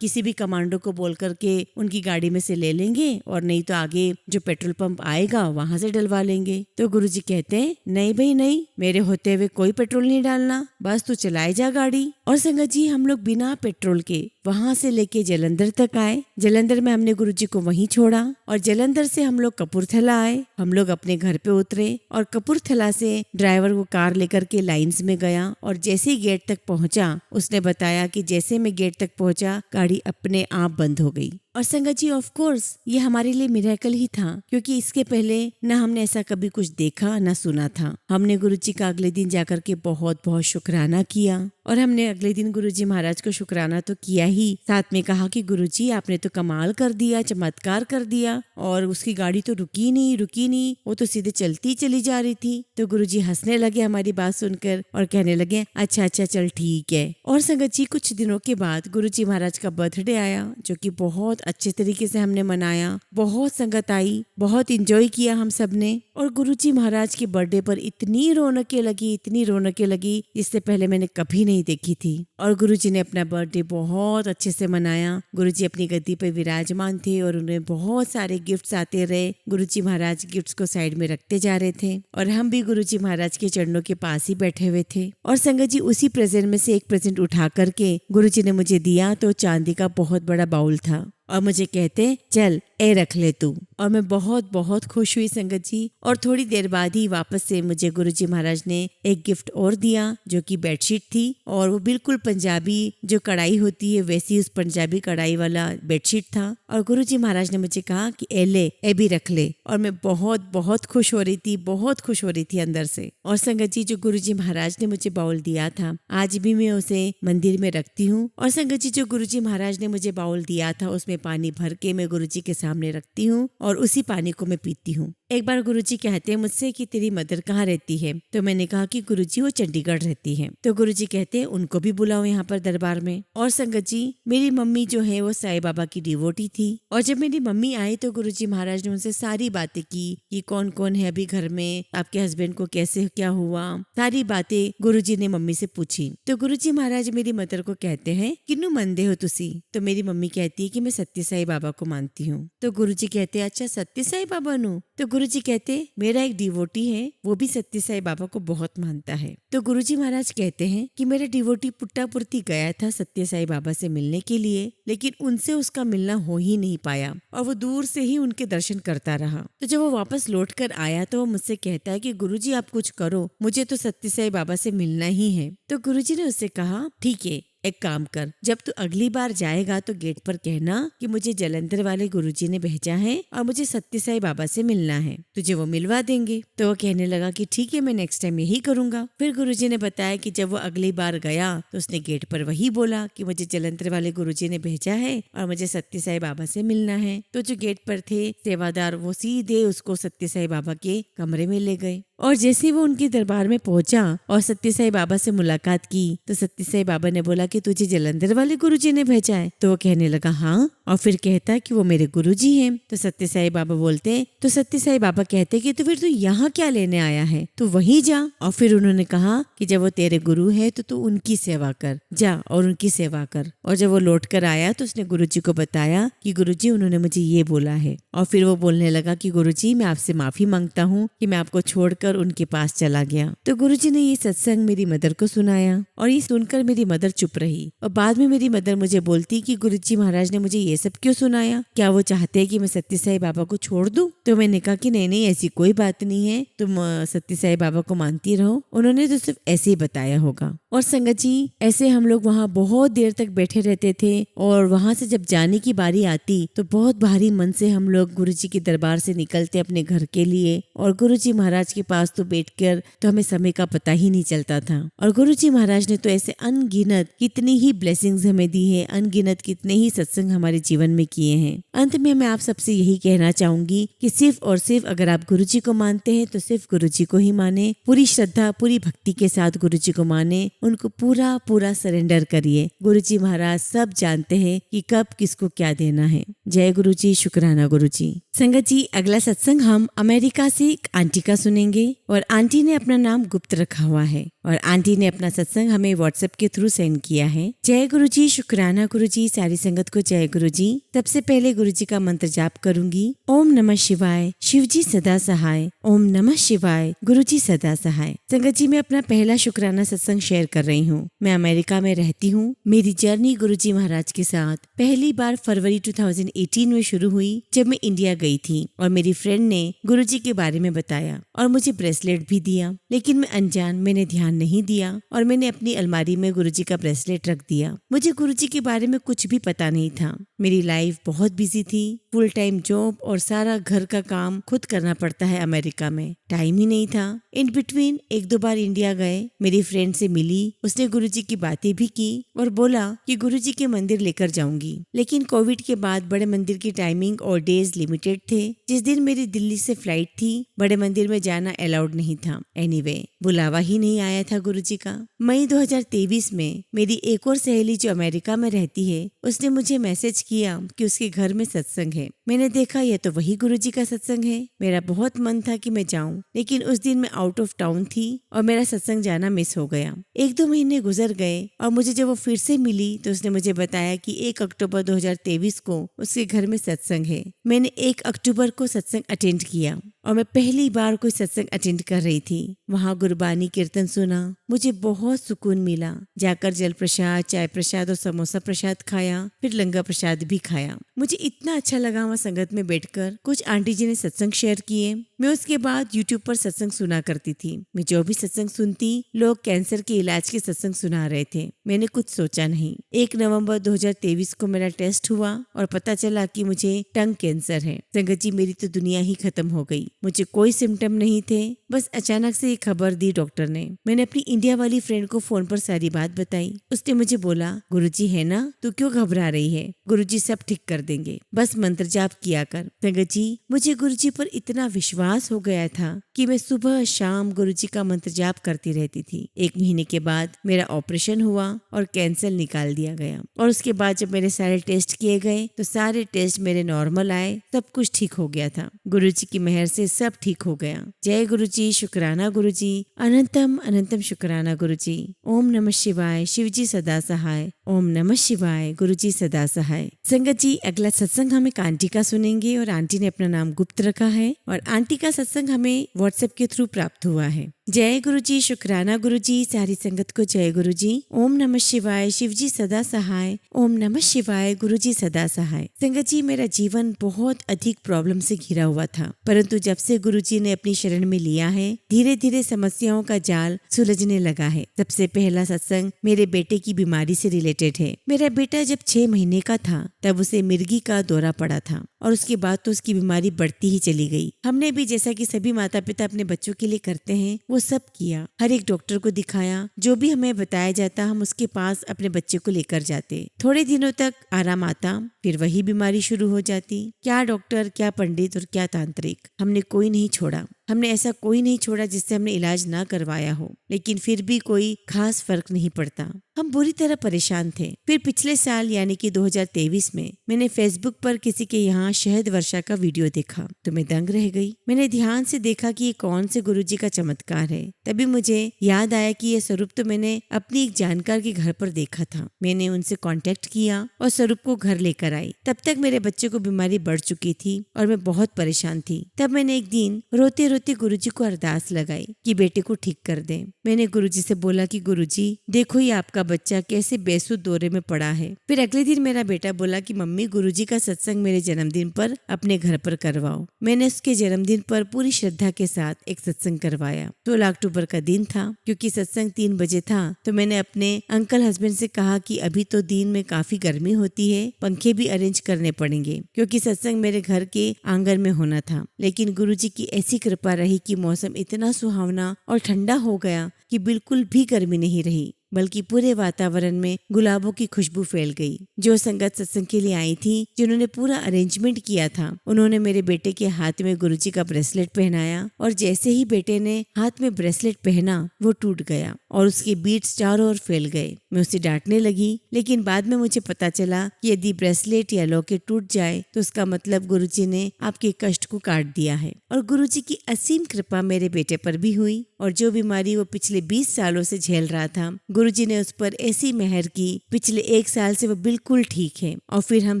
A: किसी भी कमांडो को बोल करके उनकी गाड़ी में से ले लेंगे और नहीं तो आगे जो पेट्रोल पंप आएगा वहां से डलवा लेंगे। तो गुरुजी कहते हैं नहीं भाई नहीं, मेरे होते हुए कोई पेट्रोल नहीं डालना, बस तू चलाए जा गाड़ी। और संगत जी हम लोग बिना पेट्रोल के वहां से लेके जलंधर तक आए। जलंधर में हमने गुरुजी को वहीं छोड़ा और जलंधर से हम लोग कपूरथला आए। हम लोग अपने घर पे उतरे और कपूरथला से ड्राइवर वो कार लेकर के लाइंस में गया और जैसे ही गेट तक पहुंचा उसने बताया कि जैसे मैं गेट तक पहुंचा गाड़ी अपने आप बंद हो गई। और संगत जी ऑफ कोर्स ये हमारे लिए मिरेकल ही था, क्योंकि इसके पहले न हमने ऐसा कभी कुछ देखा न सुना था। हमने गुरुजी का अगले दिन जाकर के बहुत बहुत शुक्राना किया और हमने अगले दिन गुरुजी महाराज को शुक्राना तो किया ही, साथ में कहा कि गुरुजी आपने तो कमाल कर दिया, चमत्कार कर दिया। और उसकी गाड़ी तो रुकी नहीं, वो तो सीधे चलती चली जा रही थी। तो गुरुजी हंसने लगे हमारी बात सुनकर और कहने लगे अच्छा चल ठीक है। और संगत जी कुछ दिनों के बाद गुरुजी महाराज का बर्थडे आया, जो कि बहुत अच्छे तरीके से हमने मनाया। बहुत संगत आई, बहुत इंजॉय किया हम सब ने। और गुरुजी महाराज के बर्थडे पर इतनी रौनकें लगी जिससे पहले मैंने कभी नहीं देखी थी। और गुरुजी ने अपना बर्थडे बहुत अच्छे से मनाया। गुरुजी अपनी गद्दी पर विराजमान थे और उन्हें बहुत सारे गिफ्ट्स आते रहे। गुरुजी महाराज गिफ्ट्स को साइड में रखते जा रहे थे और हम भी गुरुजी महाराज के चरणों के पास ही बैठे हुए थे। और संगत जी उसी प्रेजेंट में से एक प्रेजेंट उठा करके गुरुजी ने मुझे दिया, तो चांदी का बहुत बड़ा बाउल था और मुझे कहते चल ए रख ले तू। और मैं बहुत बहुत खुश हुई संगत जी। और थोड़ी देर बाद ही वापस से मुझे गुरुजी महाराज ने एक गिफ्ट और दिया, जो कि बेडशीट थी और वो बिल्कुल पंजाबी जो कढ़ाई होती है वैसी उस पंजाबी कढ़ाई वाला बेडशीट था। और गुरुजी महाराज ने मुझे कहा कि ए भी रख ले। और मैं बहुत बहुत खुश हो रही थी अंदर से। और संगत जी जो गुरुजी महाराज ने मुझे बाउल दिया था आज भी मैं उसे मंदिर में रखती हूँ। और संगत जी जो गुरुजी महाराज ने मुझे बाउल दिया था उसमें पानी भर के मैं गुरुजी के सामने रखती हूँ और उसी पानी को मैं पीती हूँ। एक बार गुरुजी कहते हैं मुझसे कि तेरी मदर कहाँ रहती है? तो मैंने कहा कि गुरुजी वो चंडीगढ़ रहती है। तो गुरुजी कहते हैं उनको भी बुलाओ यहाँ पर दरबार में। और संगत जी मेरी मम्मी जो है वो साईं बाबा की डिवोटी थी। और जब मेरी मम्मी आई तो गुरुजी महाराज ने उनसे सारी बातें की कि कौन कौन है अभी घर में, आपके हस्बैंड को कैसे क्या हुआ, सारी बातें गुरुजी ने मम्मी से पूछी। तो गुरुजी महाराज मेरी मदर को कहते हैं किन्नू मनदे हो तुसी? तो मेरी मम्मी कहती है कि मैं सत्य साईं बाबा को मानती हूँ। तो गुरुजी कहते हैं अच्छा अच्छा सत्य साई बाबा बनूं? तो गुरुजी कहते मेरा एक डिवोटी है, वो भी सत्य साई बाबा को बहुत मानता है। तो गुरुजी महाराज कहते हैं कि मेरा डिवोटी पुट्टापुर्ती गया था सत्य साई बाबा से मिलने के लिए, लेकिन उनसे उसका मिलना हो ही नहीं पाया और वो दूर से ही उनके दर्शन करता रहा। तो जब वो वापस लौट कर आया तो वो मुझसे कहता है कि गुरुजी आप कुछ करो, मुझे तो सत्य साई बाबा से मिलना ही है। तो गुरुजी ने उससे कहा ठीक है, एक काम कर, जब तू अगली बार जाएगा तो गेट पर कहना कि मुझे जलंधर वाले गुरुजी ने भेजा है और मुझे सत्य साई बाबा से मिलना है, तुझे वो मिलवा देंगे। तो वो कहने लगा कि ठीक है, मैं नेक्स्ट टाइम यही करूंगा। फिर गुरुजी ने बताया कि जब वो अगली बार गया तो उसने गेट पर वही बोला कि मुझे जलंधर वाले गुरुजी ने भेजा है और मुझे सत्य साई बाबा से मिलना है। तो जो गेट पर थे सेवादार वो सीधे उसको सत्य साई बाबा के कमरे में ले गए और जैसे वो उनके दरबार में पहुंचा और सत्य साई बाबा से मुलाकात की तो सत्य साई बाबा ने बोला कि तुझे जलंधर वाले गुरुजी ने भेजा है? तो वो कहने लगा हाँ, और फिर कहता कि वो मेरे गुरुजी हैं। तो सत्य साई बाबा बोलते तो सत्य साई बाबा कहते कि तो फिर तू यहाँ क्या लेने आया है, तू वहीं जा। और फिर उन्होंने कहा कि जब वो तेरे गुरु है तो तू उनकी सेवा कर, जा और उनकी सेवा कर। और जब वो लौट कर आया तो उसने गुरुजी को बताया कि गुरुजी उन्होंने मुझे ये बोला है। और फिर वो बोलने लगा कि गुरुजी मैं आपसे माफी मांगता हूँ कि मैं आपको छोड़कर उनके पास चला गया। तो गुरुजी ने ये सत्संग मेरी मदर को सुनाया और ये सुनकर मेरी मदर चुप रही और बाद में मेरी मदर मुझे बोलती कि गुरुजी महाराज ने मुझे ये सब क्यों सुनाया, क्या वो चाहते हैं कि मैं सत्य साई बाबा को छोड़ दूं? तो मैंने कहा कि नहीं नहीं, ऐसी कोई बात नहीं है, तुम सत्य साई बाबा को मानती रहो, उन्होंने तो सिर्फ ऐसे ही बताया होगा। और संगत जी ऐसे हम लोग वहाँ बहुत देर तक बैठे रहते थे और वहाँ से जब जाने की बारी आती तो बहुत भारी मन से हम लोग गुरुजी के दरबार से निकलते अपने घर के लिए और गुरुजी महाराज के पास तो बैठकर तो हमें समय का पता ही नहीं चलता था। और गुरुजी महाराज ने तो ऐसे अनगिनत कितनी ही ब्लेसिंग्स हमें दी है, अनगिनत कितने ही सत्संग हमारे जीवन में किए हैं। अंत में मैं आप सबसे यही कहना चाहूंगी कि सिर्फ और सिर्फ अगर आप गुरुजी को मानते हैं तो सिर्फ गुरुजी को ही माने, पूरी श्रद्धा पूरी भक्ति के साथ गुरुजी को माने, उनको पूरा पूरा सरेंडर करिए। गुरुजी महाराज सब जानते हैं कि कब किसको क्या देना है। जय गुरुजी, शुक्राना गुरुजी। संगत जी अगला सत्संग हम अमेरिका से एक आंटी का सुनेंगे और आंटी ने अपना नाम गुप्त रखा हुआ है और आंटी ने अपना सत्संग हमें व्हाट्सएप के थ्रू सेंड किया है। जय गुरुजी, शुक्राना गुरुजी, सारी संगत को जय गुरुजी। सबसे पहले गुरुजी का मंत्र जाप करूंगी। ओम नमः शिवाय, शिवजी सदा सहाय। ओम नमः शिवाय, गुरुजी सदा सहाय। संगत जी मैं अपना पहला शुक्राना सत्संग शेयर कर रही हूँ। मैं अमेरिका में रहती हूँ। मेरी जर्नी गुरुजी महाराज के साथ पहली बार फरवरी 2018 में शुरू हुई जब मैं इंडिया गई थी और मेरी फ्रेंड ने गुरुजी के बारे में बताया और मुझे ब्रेसलेट भी दिया, लेकिन मैं अनजान मैंने ध्यान नहीं दिया और मैंने अपनी अलमारी में गुरुजी का ब्रेसलेट रख दिया। मुझे गुरुजी के बारे में कुछ भी पता नहीं था। मेरी लाइफ बहुत बिजी थी, फुल टाइम जॉब और सारा घर का काम खुद करना पड़ता है अमेरिका में, टाइम ही नहीं था। इन बिटवीन एक दो बार इंडिया गए, मेरी फ्रेंड से मिली, उसने गुरुजी की बातें भी की और बोला कि गुरुजी के मंदिर लेकर जाऊंगी। लेकिन कोविड के बाद बड़े मंदिर की टाइमिंग और डेज लिमिटेड थे। जिस दिन मेरी दिल्ली से फ्लाइट थी बड़े मंदिर में जाना अलाउड नहीं था। एनीवे बुलावा ही नहीं आया था गुरुजी का। मई 2023 में मेरी एक और सहेली जो अमेरिका में रहती है उसने मुझे मैसेज किया कि उसके घर में सत्संग है। मैंने देखा यह तो वही गुरुजी का सत्संग है। मेरा बहुत मन था कि मैं जाऊं, लेकिन उस दिन मैं आउट ऑफ टाउन थी और मेरा सत्संग जाना मिस हो गया। एक दो महीने गुजर गए और मुझे जब वो फिर से मिली तो उसने मुझे बताया कि 1 अक्टूबर 2023 को उसके घर में सत्संग है। मैंने 1 अक्टूबर को सत्संग अटेंड किया और मैं पहली बार कोई सत्संग अटेंड कर रही थी। वहाँ गुरबानी कीर्तन सुना, मुझे बहुत सुकून मिला। जाकर जल प्रसाद, चाय प्रसाद और समोसा प्रसाद खाया, फिर लंगर प्रसाद भी खाया। मुझे इतना अच्छा लगा वहाँ संगत में बैठकर। कुछ आंटी जी ने सत्संग शेयर किए। मैं उसके बाद यूट्यूब पर सत्संग सुना करती थी। मैं जो भी सत्संग सुनती लोग कैंसर के इलाज के सत्संग सुना रहे थे। मैंने कुछ सोचा नहीं। 1 नवंबर 2023 को मेरा टेस्ट हुआ और पता चला कि मुझे टंग कैंसर है। संगत जी मेरी तो दुनिया ही खत्म हो गई। मुझे कोई सिम्टम नहीं थे, बस अचानक से ये खबर दी डॉक्टर ने। मैंने अपनी इंडिया वाली फ्रेंड को फोन पर सारी बात बताई। उसने मुझे बोला गुरुजी है ना, तू क्यों घबरा रही है, गुरुजी सब ठीक कर देंगे, बस मंत्र जाप किया कर। संगत जी मुझे गुरुजी पर इतना विश्वास अभ्यास हो गया था कि मैं सुबह शाम गुरुजी का मंत्र जाप करती रहती थी। 1 महीने के बाद मेरा ऑपरेशन हुआ और कैंसर निकाल दिया गया। और उसके बाद जब मेरे सारे टेस्ट किए गए तो सारे टेस्ट मेरे नॉर्मल आए, सब कुछ ठीक हो गया था। गुरुजी की मेहर से सब ठीक हो गया। जय गुरुजी, शुक्राना गुरुजी, अनंतम अनंतम शुक्राना गुरुजी। ओम नमः शिवाय, शिवजी सदा सहाय। ओम नमः शिवाय, गुरुजी सदा सहाय। संगत जी, अगला सत्संग हम एक आंटी का सुनेंगे और आंटी ने अपना नाम गुप्त रखा है और आंटी का सत्संग हमें व्हाट्सएप के थ्रू प्राप्त हुआ है। जय गुरुजी, शुक्राना गुरुजी, सारी संगत को जय गुरुजी। ओम नमः शिवाय, शिवजी सदा सहाय। ओम नमः शिवाय, गुरुजी सदा सहाय। संगत जी, मेरा जीवन बहुत अधिक प्रॉब्लम से घिरा हुआ था, परंतु जब से गुरुजी ने अपनी शरण में लिया है, धीरे धीरे समस्याओं का जाल सुलझने लगा है। सबसे पहला सत्संग मेरे बेटे की बीमारी से रिलेटेड है। मेरा बेटा जब 6 महीने का था तब उसे मिर्गी का दौरा पड़ा था और उसके बाद तो उसकी बीमारी बढ़ती ही चली गई। हमने भी जैसा कि सभी माता पिता अपने बच्चों के लिए करते हैं वो सब किया। हर एक डॉक्टर को दिखाया, जो भी हमें बताया जाता हम उसके पास अपने बच्चे को लेकर जाते। थोड़े दिनों तक आराम आता, फिर वही बीमारी शुरू हो जाती। क्या डॉक्टर, क्या पंडित और क्या तांत्रिक, हमने कोई नहीं छोड़ा। हमने ऐसा कोई नहीं छोड़ा जिससे हमने इलाज ना करवाया हो, लेकिन फिर भी कोई खास फर्क नहीं पड़ता। हम बुरी तरह परेशान थे। फिर पिछले साल यानी कि 2023 में मैंने फेसबुक पर किसी के यहाँ शहद वर्षा का वीडियो देखा तो मैं दंग रह गई। मैंने ध्यान से देखा कि ये कौन से गुरुजी का चमत्कार है। तभी मुझे याद आया कि ये स्वरूप तो मैंने अपनी एक जानकार के घर पर देखा था। मैंने उनसे कांटेक्ट किया और स्वरूप को घर लेकर आई। तब तक मेरे बच्चे को बीमारी बढ़ चुकी थी और मैं बहुत परेशान थी। तब मैंने एक दिन रोते रोते गुरुजी को अरदास लगाई कि बेटे को ठीक कर दें। मैंने गुरुजी से बोला कि गुरुजी देखो ये आपका बच्चा कैसे बेसुध दौरे में पड़ा है। फिर अगले दिन मेरा बेटा बोला कि मम्मी गुरुजी का सत्संग मेरे जन्मदिन पर अपने घर पर करवाओ। मैंने उसके जन्मदिन पर पूरी श्रद्धा के साथ एक सत्संग करवाया। 16 अक्टूबर का दिन था। क्योंकि सत्संग 3 बजे था तो मैंने अपने अंकल हस्बैंड से कहा कि अभी तो दिन में काफी गर्मी होती है, पंखे भी अरेंज करने पड़ेंगे, क्योंकि सत्संग मेरे घर के आंगन में होना था। लेकिन गुरुजी की ऐसी कृपा रही कि मौसम इतना सुहावना और ठंडा हो गया कि बिल्कुल भी गर्मी नहीं रही, बल्कि पूरे वातावरण में गुलाबों की खुशबू फैल गई। जो संगत सत्संग के लिए आई थी, जिन्होंने पूरा अरेंजमेंट किया था, उन्होंने मेरे बेटे के हाथ में गुरुजी का ब्रेसलेट पहनाया और जैसे ही बेटे ने हाथ में ब्रेसलेट पहना वो टूट गया और उसके बीट्स चारों ओर फैल गए। मैं उसे डांटने लगी, लेकिन बाद में मुझे पता चला कि यदि ब्रेसलेट या लॉकेट टूट जाए तो उसका मतलब गुरुजी ने आपके कष्ट को काट दिया है। और गुरुजी की असीम कृपा मेरे बेटे पर भी हुई और जो बीमारी वो पिछले 20 सालों से झेल रहा था, गुरुजी ने उस पर ऐसी मेहर की, पिछले 1 साल से वो बिल्कुल ठीक है। और फिर हम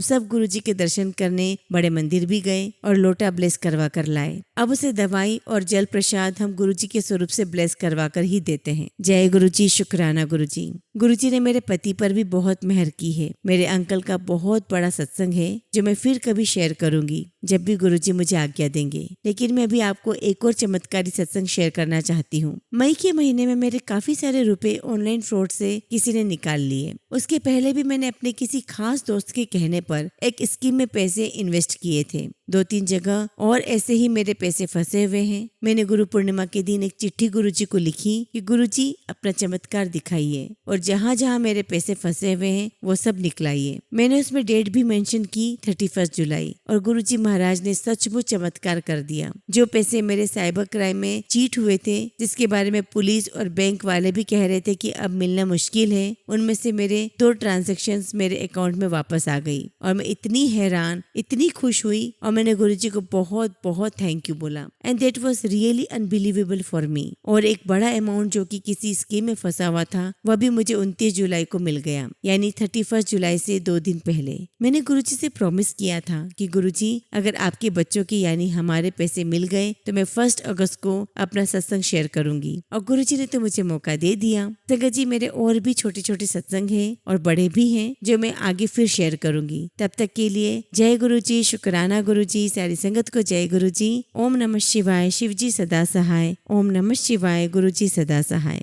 A: सब गुरुजी के दर्शन करने बड़े मंदिर भी गए और लोटा ब्लेस करवा कर लाए। अब उसे दवाई और जल प्रसाद हम गुरुजी के स्वरूप से ब्लेस करवा कर ही देते हैं। जय गुरुजी, शुक्राना गुरुजी। गुरुजी ने मेरे पति पर भी बहुत मेहर की है। मेरे अंकल का बहुत बड़ा सत्संग है जो मैं फिर कभी शेयर करूंगी जब भी गुरुजी मुझे आज्ञा देंगे। लेकिन मैं भी आपको एक और चमत्कारी सत्संग शेयर करना चाहती हूँ। मई के महीने में मेरे काफी सारे रुपए ऑनलाइन फ्रॉड से किसी ने निकाल लिए। उसके पहले भी मैंने अपने किसी खास दोस्त के कहने पर एक स्कीम में पैसे इन्वेस्ट किए थे। 2-3 जगह और ऐसे ही मेरे पैसे फंसे हुए हैं। मैंने गुरु पूर्णिमा के दिन एक चिट्ठी गुरुजी को लिखी कि गुरुजी अपना चमत्कार दिखाइए और जहाँ जहाँ मेरे पैसे फंसे हुए हैं वो सब निकलाइए। मैंने उसमें डेट भी मेंशन की 31 जुलाई और गुरुजी महाराज ने सचमुच चमत्कार कर दिया। जो पैसे मेरे साइबर क्राइम में चीट हुए थे, जिसके बारे में पुलिस और बैंक वाले भी कह रहे थे कि अब मिलना मुश्किल है, उनमें से मेरे 2 ट्रांजैक्शंस मेरे अकाउंट में वापस आ गई और मैं इतनी हैरान, इतनी खुश हुई और मैंने गुरुजी को बहुत बहुत थैंक यू बोला। And that was really unbelievable for me. और एक बड़ा अमाउंट जो कि किसी स्कीम में फंसा हुआ था वह भी मुझे 29 जुलाई को मिल गया, यानी 31 जुलाई से 2 दिन पहले। मैंने गुरुजी से प्रॉमिस किया था कि गुरुजी अगर आपके बच्चों के यानी हमारे पैसे मिल गए तो मैं 1 अगस्त को अपना सत्संग शेयर करूंगी और गुरुजी ने तो मुझे मौका दे दिया। संगत जी, मेरे और भी छोटे छोटे सत्संग हैं और बड़े भी हैं जो मैं आगे फिर शेयर करूंगी। तब तक के लिए जय गुरुजी, शुक्राना गुरुजी, सारी संगत को जय गुरुजी। ओम नमः शिवाय, शिवजी सदा सहाय। ओम नमः शिवाय, गुरुजी सदा सहाय।